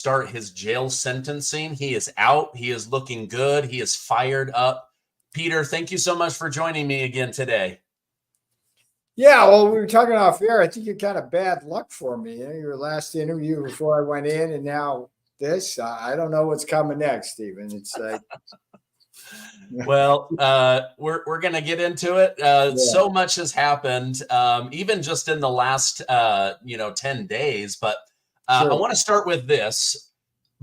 start his jail sentencing. He is out. He is looking good. He is fired up. Peter, thank you so much for joining me again today. Yeah, well, we were talking off air. I think you're kind of bad luck for me. Your last interview before I went in, and now this. I don't know what's coming next, Stephen. It's like, well, we're gonna get into it. So much has happened, even just in the last 10 days. But sure. I want to start with this.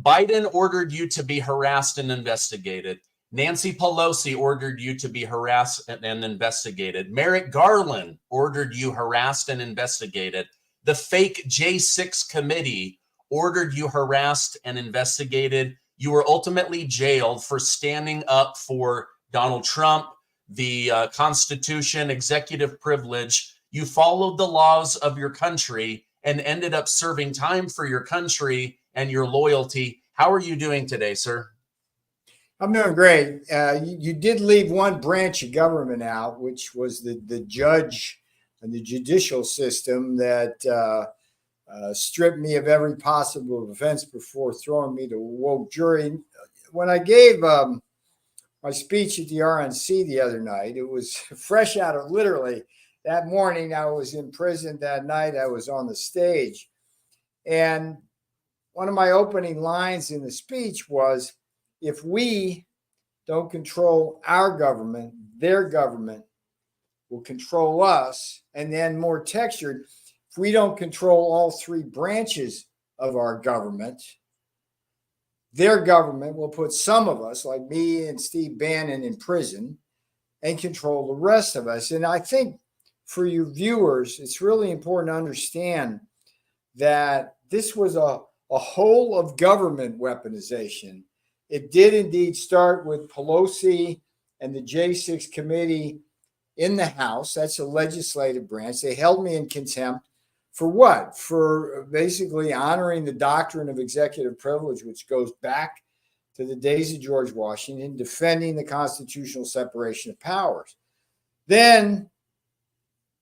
Biden ordered you to be harassed and investigated. Nancy Pelosi ordered you to be harassed and investigated. Merrick Garland ordered you harassed and investigated. The fake J6 committee ordered you harassed and investigated. You were ultimately jailed for standing up for Donald Trump, the Constitution, executive privilege. You followed the laws of your country and ended up serving time for your country and your loyalty. How are you doing today, sir? I'm doing great. You did leave one branch of government out, which was the judge and the judicial system that stripped me of every possible offense before throwing me to a woke jury. When I gave my speech at the RNC the other night, it was fresh out of literally that morning. I was in prison that night. I was on the stage. And one of my opening lines in the speech was, if we don't control our government, their government will control us. And then more textured, if we don't control all three branches of our government, their government will put some of us, like me and Steve Bannon, in prison and control the rest of us. And I think for your viewers, it's really important to understand that this was a whole of government weaponization. It did indeed start with Pelosi and the J6 committee in the House. That's a legislative branch. They held me in contempt for what? For basically honoring the doctrine of executive privilege, which goes back to the days of George Washington, defending the constitutional separation of powers. Then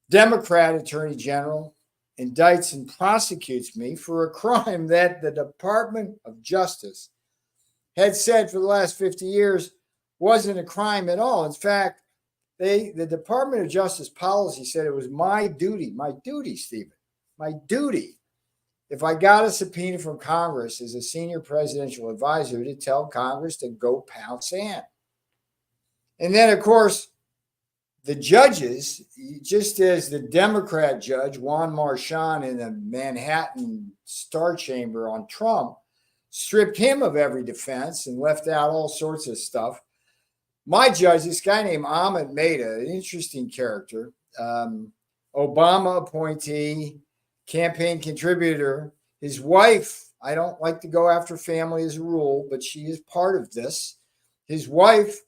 Democrat Attorney General indicts and prosecutes me for a crime that the Department of Justice had said for the last 50 years wasn't a crime at all. In fact, the Department of Justice policy said it was my duty, Stephen, my duty, if I got a subpoena from Congress as a senior presidential advisor, to tell Congress to go pound sand. And then, of course, the judges, just as the Democrat judge, Juan Marchand, in the Manhattan Star Chamber on Trump, stripped him of every defense and left out all sorts of stuff. My judge, this guy named Ahmed Mehta, an interesting character, Obama appointee, campaign contributor. His wife, I don't like to go after family as a rule, but she is part of this. His wife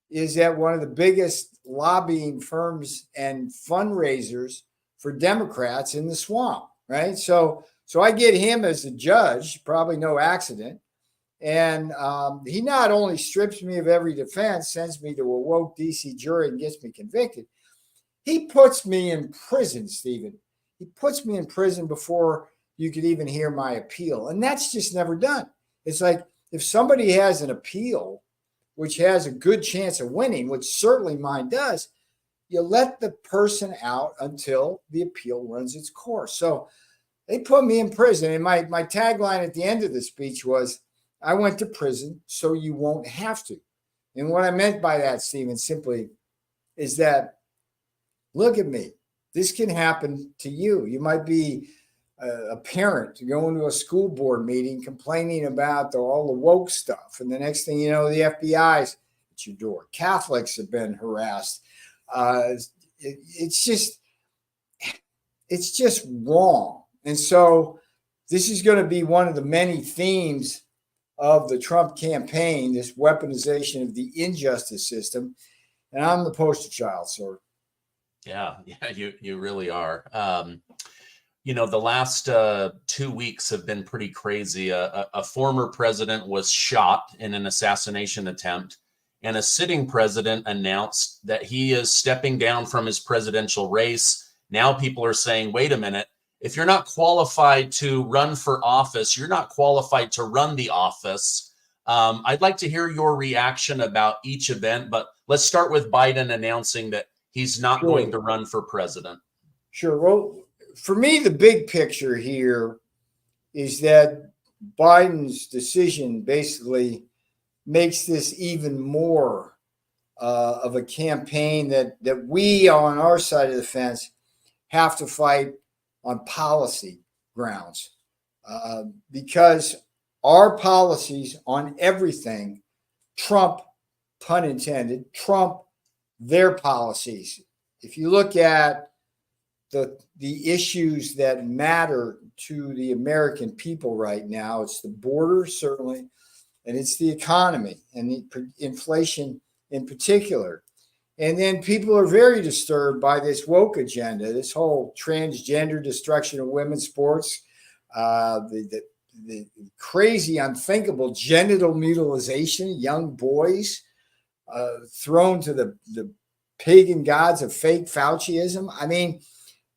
is at one of the biggest lobbying firms and fundraisers for Democrats in the swamp, right? So I get him as a judge, probably no accident. And he not only strips me of every defense, sends me to a woke DC jury and gets me convicted, he puts me in prison, Stephen. He puts me in prison before you could even hear my appeal. And that's just never done. It's like if somebody has an appeal, which has a good chance of winning, which certainly mine does, you let the person out until the appeal runs its course. So they put me in prison. And my tagline at the end of the speech was, I went to prison so you won't have to. And what I meant by that, Stephen, simply is that, look at me. This can happen to you. You might be a parent going to a school board meeting complaining about all the woke stuff. And the next thing you know, the FBI's at your door. Catholics have been harassed. It's just wrong. And so this is going to be one of the many themes of the Trump campaign, this weaponization of the injustice system. And I'm the poster child, sir. Yeah, you really are. The last 2 weeks have been pretty crazy. A former president was shot in an assassination attempt, and a sitting president announced that he is stepping down from his presidential race. Now people are saying, wait a minute, if you're not qualified to run for office, you're not qualified to run the office. I'd like to hear your reaction about each event, but let's start with Biden announcing that he's not going to run for president. Sure. Well, for me, the big picture here is that Biden's decision basically makes this even more of a campaign that we on our side of the fence have to fight on policy grounds, because our policies on everything trump, pun intended, trump their policies. If you look at the issues that matter to the American people right now, it's the border, certainly, and it's the economy and the inflation in particular. And then people are very disturbed by this woke agenda, this whole transgender destruction of women's sports, the crazy, unthinkable genital mutilization, young boys thrown to the pagan gods of fake Fauciism. I mean,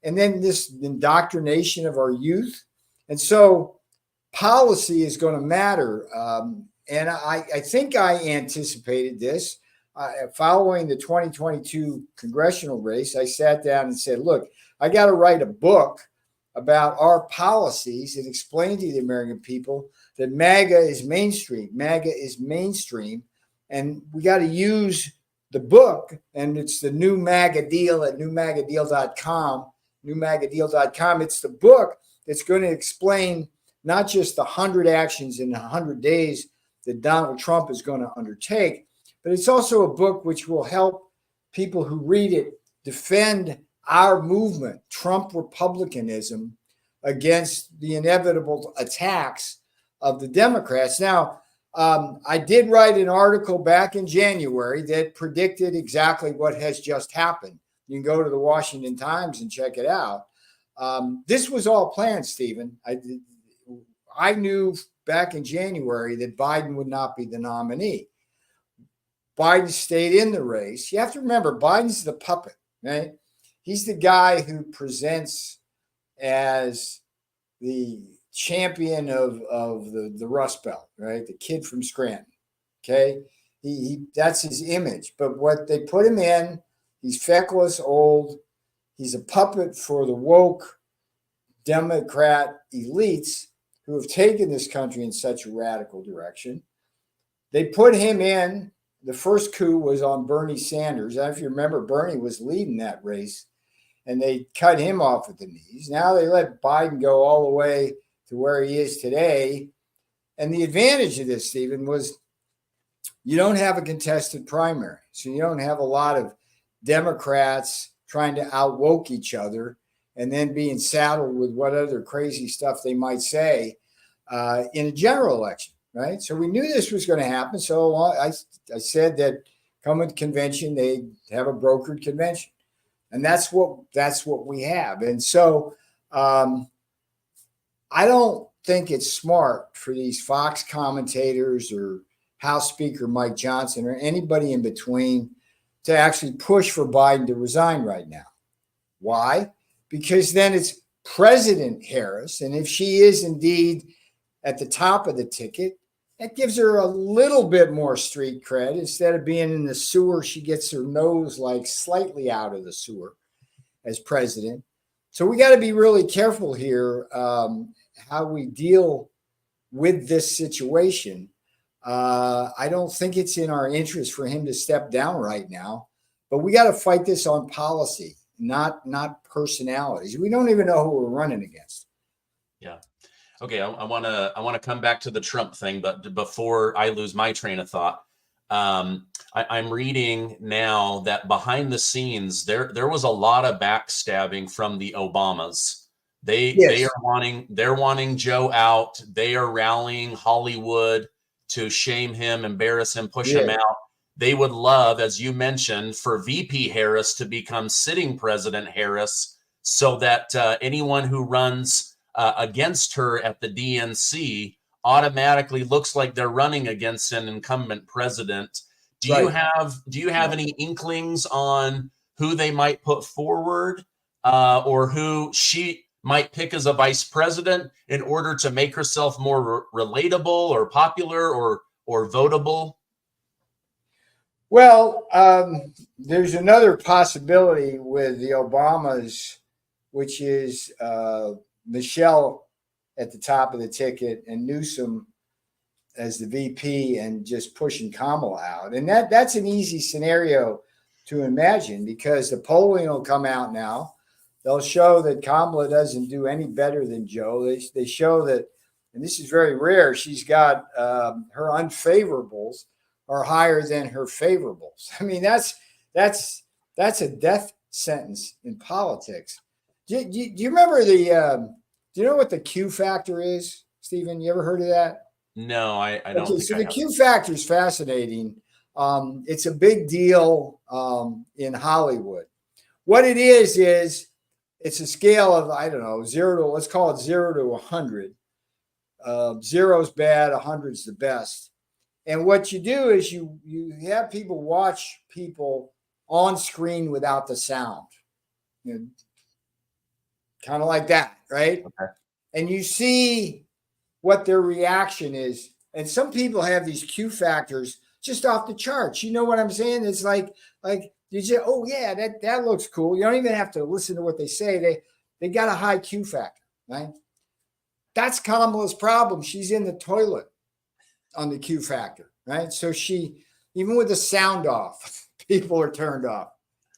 and then this indoctrination of our youth. And so policy is going to matter. And I think I anticipated this. Following the 2022 congressional race, I sat down and said, look, I got to write a book about our policies and explain to the American people that MAGA is mainstream. MAGA is mainstream. And we got to use the book, and it's the new Maga Deal at newmagadeal.com. Newmagadeal.com. It's the book that's going to explain not just the 100 actions in 100 days that Donald Trump is going to undertake, but it's also a book which will help people who read it defend our movement, Trump republicanism, against the inevitable attacks of the Democrats. Now, I did write an article back in January that predicted exactly what has just happened. You can go to the Washington Times and check it out. This was all planned, Stephen. I knew back in January that Biden would not be the nominee. Biden stayed in the race. You have to remember, Biden's the puppet, right? He's the guy who presents as the champion of the Rust Belt, right? The kid from Scranton, okay? He that's his image. But what they put him in, he's feckless, old. He's a puppet for the woke Democrat elites who have taken this country in such a radical direction. They put him in. The first coup was on Bernie Sanders. And if you remember, Bernie was leading that race, and they cut him off at the knees. Now they let Biden go all the way to where he is today. And the advantage of this, Stephen, was you don't have a contested primary. So you don't have a lot of Democrats trying to outwoke each other and then being saddled with what other crazy stuff they might say in a general election, right? So we knew this was going to happen. So I said that come at convention, they have a brokered convention. And that's what we have. And so I don't think it's smart for these Fox commentators or House Speaker Mike Johnson or anybody in between to actually push for Biden to resign right now. Why? Because then it's President Harris. And if she is indeed at the top of the ticket, that gives her a little bit more street cred. Instead of being in the sewer, she gets her nose like slightly out of the sewer as president. So we got to be really careful here how we deal with this situation. I don't think it's in our interest for him to step down right now, but we got to fight this on policy, not personalities. We don't even know who we're running against. Yeah. Okay, I want to come back to the Trump thing, but before I lose my train of thought, I'm reading now that behind the scenes there was a lot of backstabbing from the Obamas. They're wanting Joe out. They are rallying Hollywood to shame him, embarrass him, push him out. They would love, as you mentioned, for VP Harris to become sitting President Harris, so that anyone who runs against her at the DNC automatically looks like they're running against an incumbent president. Do you have any inklings on who they might put forward, or who might pick as a vice president in order to make herself more relatable or popular or votable? Well, there's another possibility with the Obamas, which is Michelle at the top of the ticket and Newsom as the VP and just pushing Kamala out. And that's an easy scenario to imagine because the polling will come out now. They'll show that Kamala doesn't do any better than Joe. They show that, and this is very rare, she's got her unfavorables are higher than her favorables. I mean, that's a death sentence in politics. Do you remember do you know what the Q factor is, Stephen? You ever heard of that? No, I don't. Okay, so the Q factor is fascinating. It's a big deal in Hollywood. What it is it's a scale of, I don't know, let's call it 0 to 100. 0 is bad, 100 is the best. And what you do is you have people watch people on screen without the sound. Kind of like that, right? Okay. And you see what their reaction is. And some people have these Q factors just off the charts. You know what I'm saying? It's like you say, oh yeah, that looks cool. You don't even have to listen to what they say. They got a high Q factor, right? That's Kamala's problem. She's in the toilet on the Q factor, right? So she, even with the sound off, people are turned off.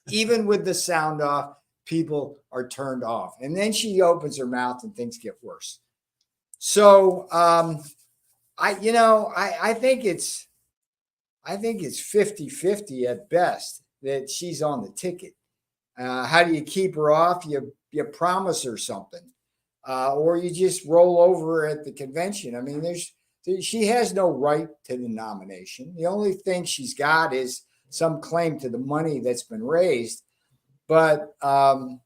Even with the sound off, people are turned off. And then she opens her mouth and things get worse. So I think it's 50-50 at best that she's on the ticket. How do you keep her off? You promise her something, or you just roll over at the convention. I mean, she has no right to the nomination. The only thing she's got is some claim to the money that's been raised. But I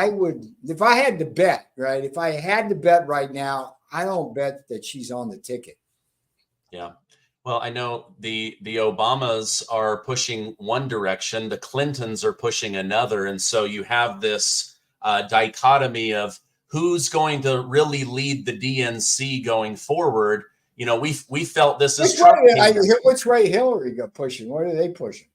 would, if I had to bet, right? If I had to bet right now, I don't bet that she's on the ticket. Yeah. Well, I know the Obamas are pushing one direction, the Clintons are pushing another. And so you have this dichotomy of who's going to really lead the DNC going forward. You know, we felt this is Trump. Which way Hillary got pushing? What are they pushing?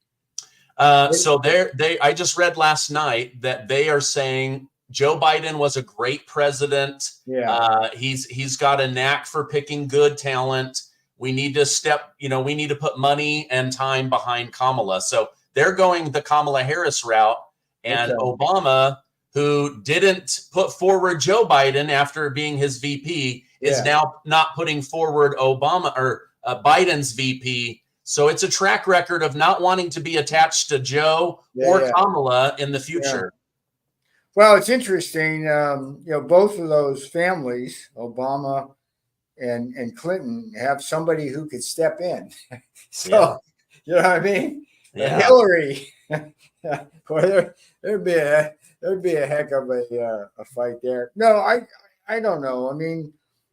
So I just read last night that they are saying Joe Biden was a great president. Yeah. He's got a knack for picking good talent. We need to put money and time behind Kamala. So they're going the Kamala Harris route, and okay. Obama, who didn't put forward Joe Biden after being his VP, is now not putting forward Biden's VP. So it's a track record of not wanting to be attached to Joe or Kamala in the future. Yeah. Well, it's interesting. Both of those families, Obama and Clinton, have somebody who could step in. So, you know what I mean? Yeah. Hillary, there'd be a heck of a fight there. No, I don't know. I mean,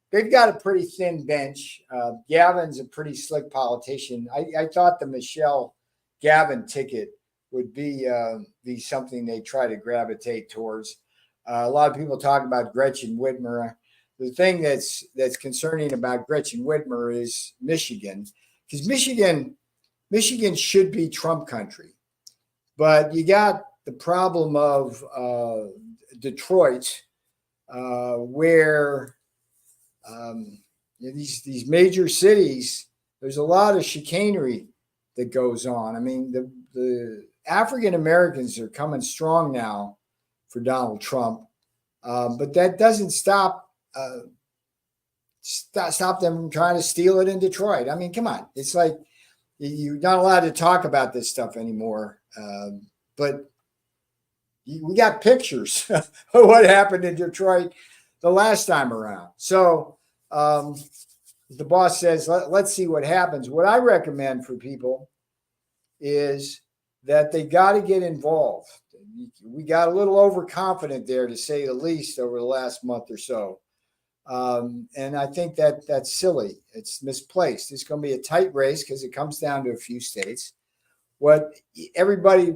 they've got a pretty thin bench. Gavin's a pretty slick politician. I thought the Michelle Gavin ticket would be something they try to gravitate towards. A lot of people talk about Gretchen Whitmer. The thing that's concerning about Gretchen Whitmer is Michigan, because Michigan should be Trump country, but you got the problem of Detroit, where these major cities, there's a lot of chicanery that goes on. I mean, the African Americans are coming strong now for Donald Trump, but that doesn't stop them from trying to steal it in Detroit. I mean, come on, it's like you're not allowed to talk about this stuff anymore. But we got pictures of what happened in Detroit the last time around. So the boss says, let's see what happens. What I recommend for people is that they got to get involved. We got a little overconfident there, to say the least, over the last month or so. And I think that's silly. It's misplaced. It's going to be a tight race because it comes down to a few states. What everybody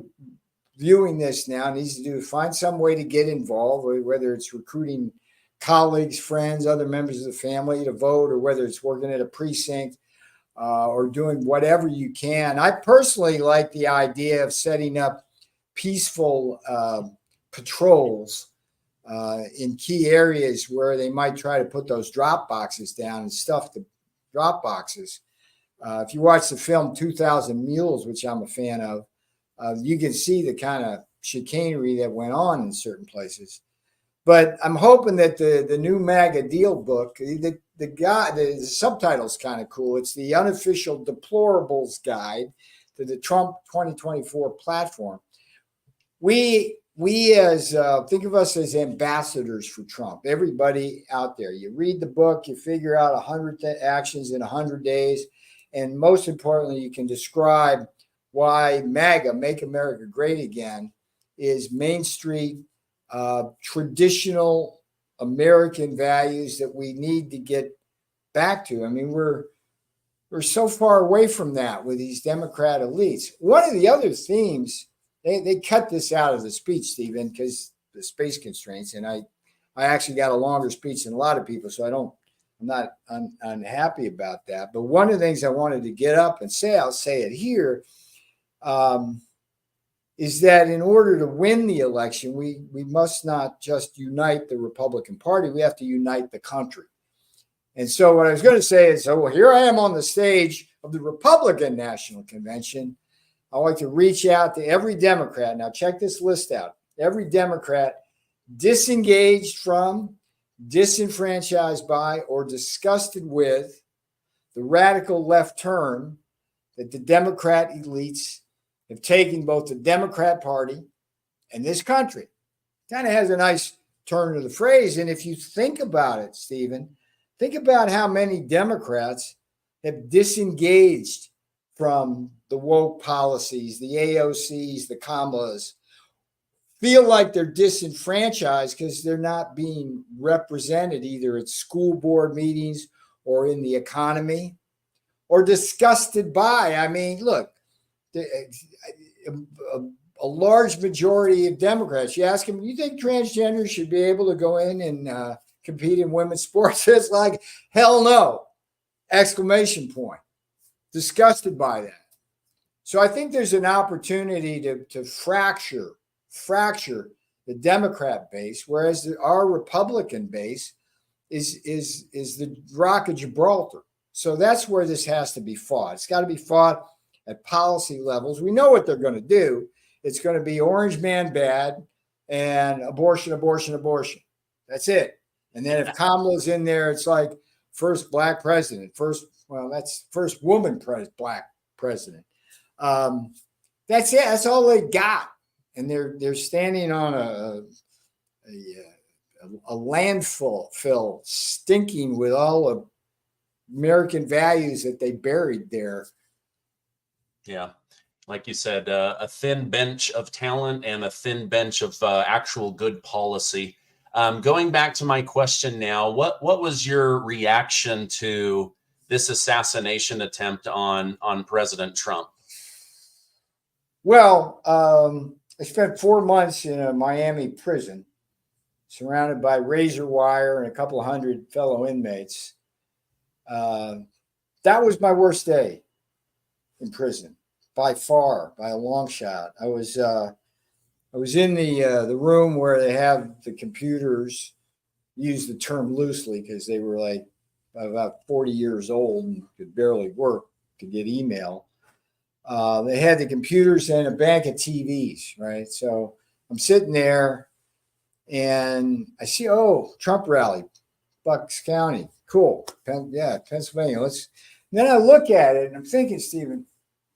viewing this now needs to do is find some way to get involved, whether it's recruiting colleagues, friends, other members of the family to vote, or whether it's working at a precinct or doing whatever you can. I personally like the idea of setting up peaceful patrols in key areas where they might try to put those drop boxes down and stuff the drop boxes. If you watch the film 2,000 Mules, which I'm a fan of, you can see the kind of chicanery that went on in certain places. But I'm hoping that the new Maga Deal book, the subtitle's kind of cool. It's the Unofficial Deplorables Guide to the Trump 2024 platform. We as think of us as ambassadors for Trump. Everybody out there, you read the book, you figure out 100 actions in 100 days, and most importantly, you can describe why MAGA, Make America Great Again, is Main Street traditional American values that we need to get back to. I mean, we're so far away from that with these Democrat elites. One of the other themes, they cut this out of the speech, Stephen, because the space constraints, and I actually got a longer speech than a lot of people, so I'm not unhappy about that. But one of the things I wanted to get up and say, I'll say it here, is that in order to win the election, we must not just unite the Republican Party, we have to unite the country. And so what I was going to say is, so here I am on the stage of the Republican National Convention. I like to reach out to every Democrat. Now check this list out. Every Democrat disengaged from, disenfranchised by, or disgusted with the radical left turn that the Democrat elites have taken both the Democrat Party and this country. Kind of has a nice turn to the phrase. And if you think about it, Stephen, think about how many Democrats have disengaged from the woke policies, the AOCs, the Kamalas, feel like they're disenfranchised because they're not being represented either at school board meetings or in the economy, or disgusted by. I mean, look, a large majority of Democrats, you ask them, you think transgenders should be able to go in and compete in women's sports? It's like, hell no! Exclamation point. Disgusted by that. So I think there's an opportunity to fracture the Democrat base, whereas our Republican base is the Rock of Gibraltar. So that's where this has to be fought. It's got to be fought at policy levels. We know what they're going to do. It's going to be orange man bad and abortion, abortion, abortion. That's it. And then if Kamala's in there, it's like first black president, that's first woman black president. That's it. That's all they got. And they're standing on a landfill stinking with all of American values that they buried there. Yeah. Like you said, a thin bench of talent and a thin bench of actual good policy. Going back to my question now, what was your reaction to this assassination attempt on President Trump? Well, I spent 4 months in a Miami prison, surrounded by razor wire and a couple of hundred fellow inmates. That was my worst day in prison, by far, by a long shot. I was in the room where they have the computers. Use the term loosely because they were like about 40 years old and could barely work to get email. They had the computers and a bank of TVs, right? So I'm sitting there and I see, Trump rally, Bucks County. Cool. Pennsylvania. Then I look at it and I'm thinking, Stephen,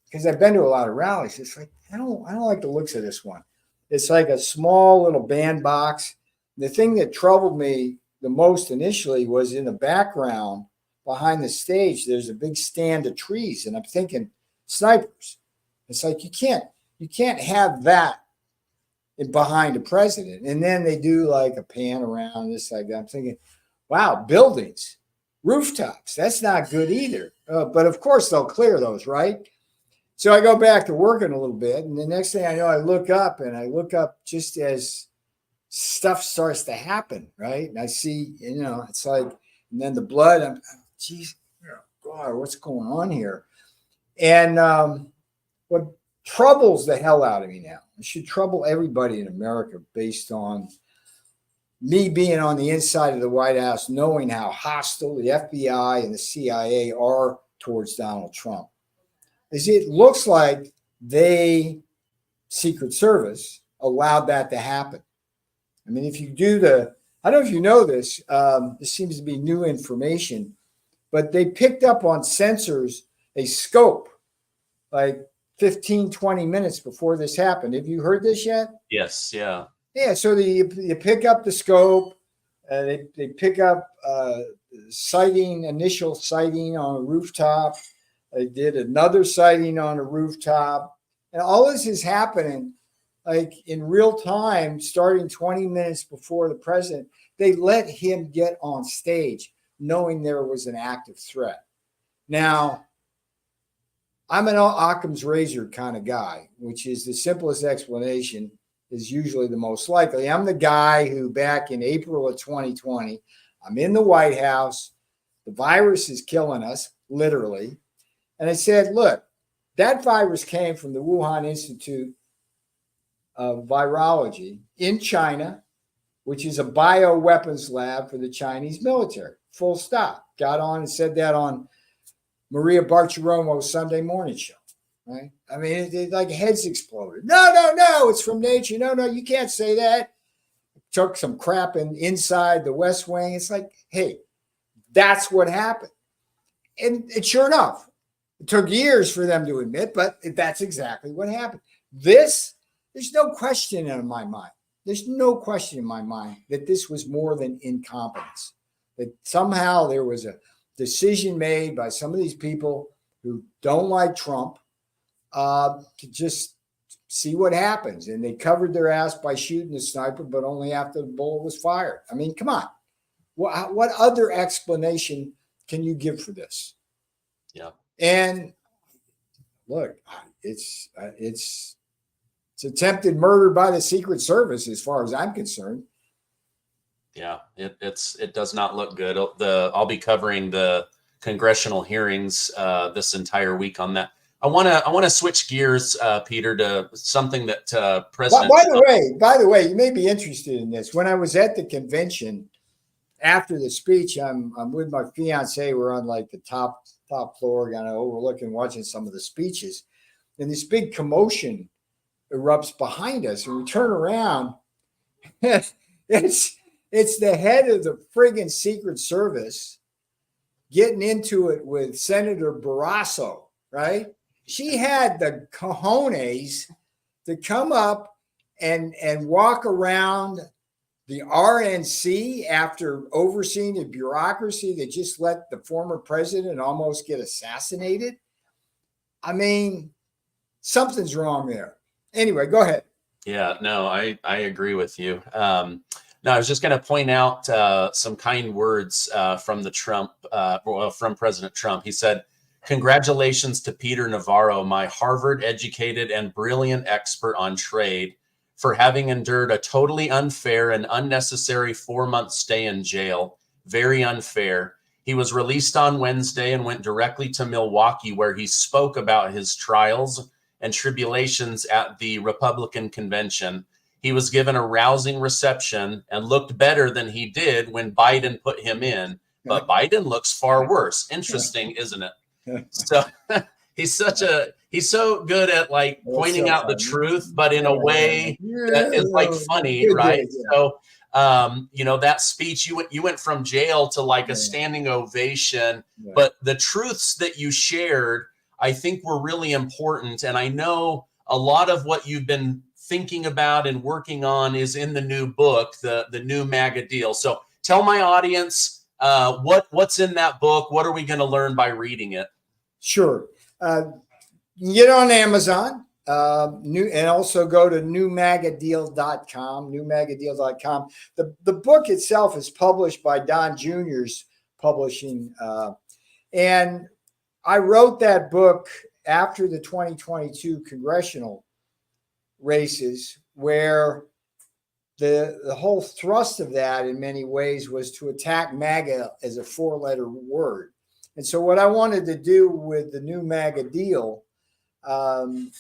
because I've been to a lot of rallies, it's like, I don't like the looks of this one. It's like a small little bandbox. The thing that troubled me the most initially was in the background behind the stage, there's a big stand of trees. And I'm thinking, snipers. It's like you can't have that behind a president. And then they do like a pan around this like that. I'm thinking, wow, buildings, rooftops. That's not good either. But of course they'll clear those, right? So I go back to working a little bit, and the next thing I know, I look up just as stuff starts to happen, right? And I see, it's like, and then the blood, I'm, geez, God, what's going on here? And what troubles the hell out of me now, it should trouble everybody in America based on me being on the inside of the White House, knowing how hostile the FBI and the CIA are towards Donald Trump, is it looks like Secret Service allowed that to happen. I mean, if you do I don't know if you know this, this seems to be new information, but they picked up on sensors a scope like 15, 20 minutes before this happened. Have you heard this yet? Yes. Yeah. Yeah. So you pick up the scope, they pick up initial sighting on a rooftop. They did another sighting on a rooftop. And all this is happening like in real time, starting 20 minutes before the president. They let him get on stage knowing there was an active threat. Now, I'm an Occam's razor kind of guy, which is the simplest explanation is usually the most likely. I'm the guy who back in April of 2020, I'm in the White House. The virus is killing us, literally. And I said, look, that virus came from the Wuhan Institute of Virology in China, which is a bioweapons lab for the Chinese military. Full stop. Got on and said that on Maria Bartiromo's Sunday morning show, right? I mean, it like heads exploded. No, it's from nature. No, you can't say that. Took some crap inside the West Wing. It's like, hey, that's what happened. And sure enough, it took years for them to admit, but that's exactly what happened. There's no question in my mind. There's no question in my mind that this was more than incompetence, that somehow there was a decision made by some of these people who don't like Trump to just see what happens. And they covered their ass by shooting the sniper, but only after the bullet was fired. I mean, come on. What other explanation can you give for this? Yeah. And look, it's attempted murder by the Secret Service, as far as I'm concerned. Yeah, it does not look good. I'll be covering the congressional hearings this entire week on that. I want to switch gears, Peter, to something that President. By the way, you may be interested in this. When I was at the convention after the speech, I'm with my fiance. We're on like the top floor, kind of overlooking, watching some of the speeches, and this big commotion erupts behind us, and we turn around. It's the head of the friggin' Secret Service getting into it with Senator Barrasso, right? She had the cojones to come up and walk around the RNC after overseeing a bureaucracy that just let the former president almost get assassinated. I mean, something's wrong there. Anyway, go ahead. Yeah, no, I agree with you. No, I was just going to point out some kind words from from President Trump. He said, "Congratulations to Peter Navarro, my Harvard-educated and brilliant expert on trade, for having endured a totally unfair and unnecessary 4-month stay in jail. Very unfair. He was released on Wednesday and went directly to Milwaukee, where he spoke about his trials and tribulations at the Republican convention. He was given a rousing reception and looked better than he did when Biden put him in. But Biden looks far worse." Interesting, isn't it? So he's so good at like pointing out the truth, but in a way that is like funny, right? So, that speech, you went from jail to like a standing ovation, but the truths that you shared, I think, were really important. And I know a lot of what you've been thinking about and working on is in the new book, the new Maga Deal. So tell my audience what's in that book. What are we going to learn by reading it? Sure. You can get on Amazon and also go to newmagadeal.com, newmagadeal.com. The book itself is published by Don Jr.'s publishing. And I wrote that book after the 2022 congressional races, where the whole thrust of that in many ways was to attack MAGA as a four-letter word. And so what I wanted to do with the new MAGA deal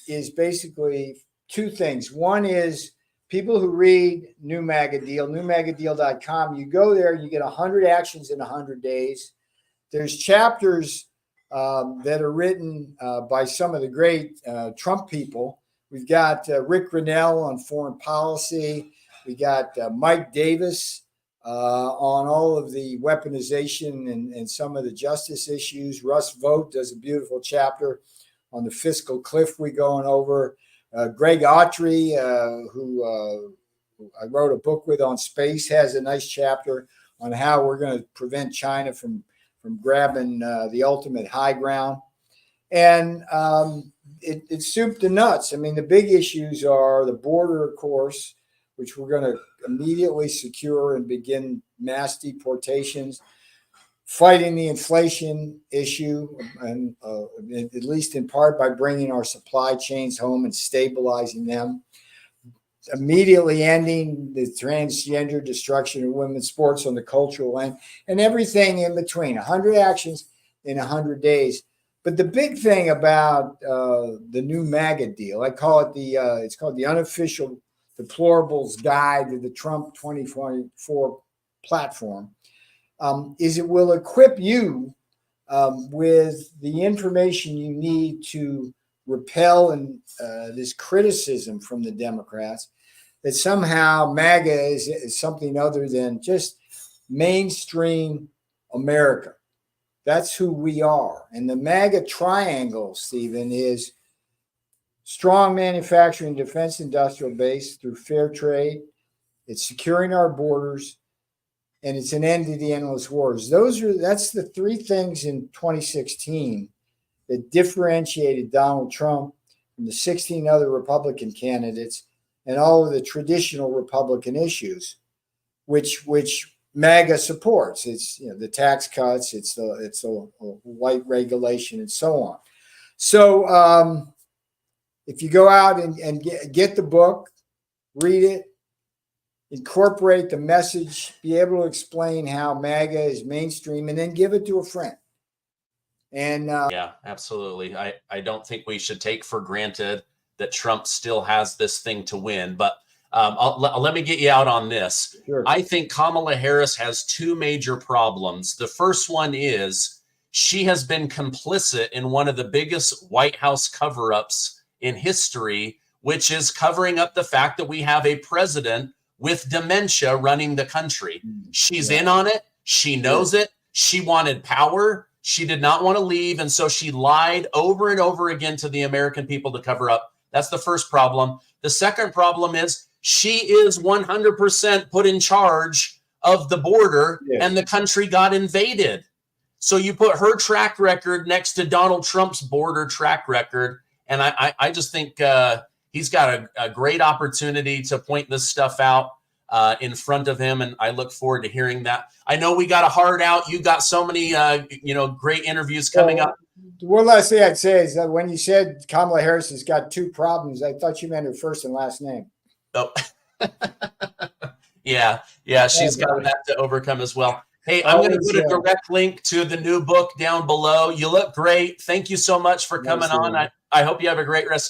is basically two things. One is people who read New MAGA Deal, newmagadeal.com, you go there, you get 100 actions in 100 days. There's chapters that are written by some of the great Trump people. We've got Rick Grinnell on foreign policy. We got Mike Davis on all of the weaponization and some of the justice issues. Russ Vogt does a beautiful chapter on the fiscal cliff we're going over. Greg Autry, who I wrote a book with on space, has a nice chapter on how we're going to prevent China from grabbing the ultimate high ground. And it's soup to nuts. I mean, the big issues are the border, of course, which we're going to immediately secure and begin mass deportations, fighting the inflation issue, and at least in part by bringing our supply chains home and stabilizing them, immediately ending the transgender destruction of women's sports on the cultural end, and everything in between. 100 actions in 100 days. But the big thing about the new MAGA deal, I call it it's called the Unofficial Deplorables Guide to the Trump 2024 platform, is it will equip you with the information you need to repel and this criticism from the Democrats that somehow MAGA is something other than just mainstream America. That's who we are. And the MAGA triangle, Stephen, is strong manufacturing, defense, industrial base through fair trade. It's securing our borders, and it's an end to the endless wars. That's the three things in 2016 that differentiated Donald Trump from the 16 other Republican candidates and all of the traditional Republican issues, which MAGA supports. It's the tax cuts, it's the white regulation, and so on. So if you go out and get the book, read it, incorporate the message, be able to explain how MAGA is mainstream, and then give it to a friend. And yeah, absolutely. I don't think we should take for granted that Trump still has this thing to win, but let me get you out on this. Sure. I think Kamala Harris has two major problems. The first one is she has been complicit in one of the biggest White House cover-ups in history, which is covering up the fact that we have a president with dementia running the country. She's in on it. She knows it. She wanted power. She did not want to leave. And so she lied over and over again to the American people to cover up. That's the first problem. The second problem is she is 100% put in charge of the border, and the country got invaded. So you put her track record next to Donald Trump's border track record. And I just think he's got a great opportunity to point this stuff out in front of him. And I look forward to hearing that. I know we got a hard out. You got so many, great interviews coming up. One last thing I'd say is that when you said Kamala Harris has got two problems, I thought you meant her first and last name. Oh, yeah. She's got that to overcome as well. Hey, I'm going to put a direct link to the new book down below. You look great. Thank you so much for coming on. I hope you have a great rest of your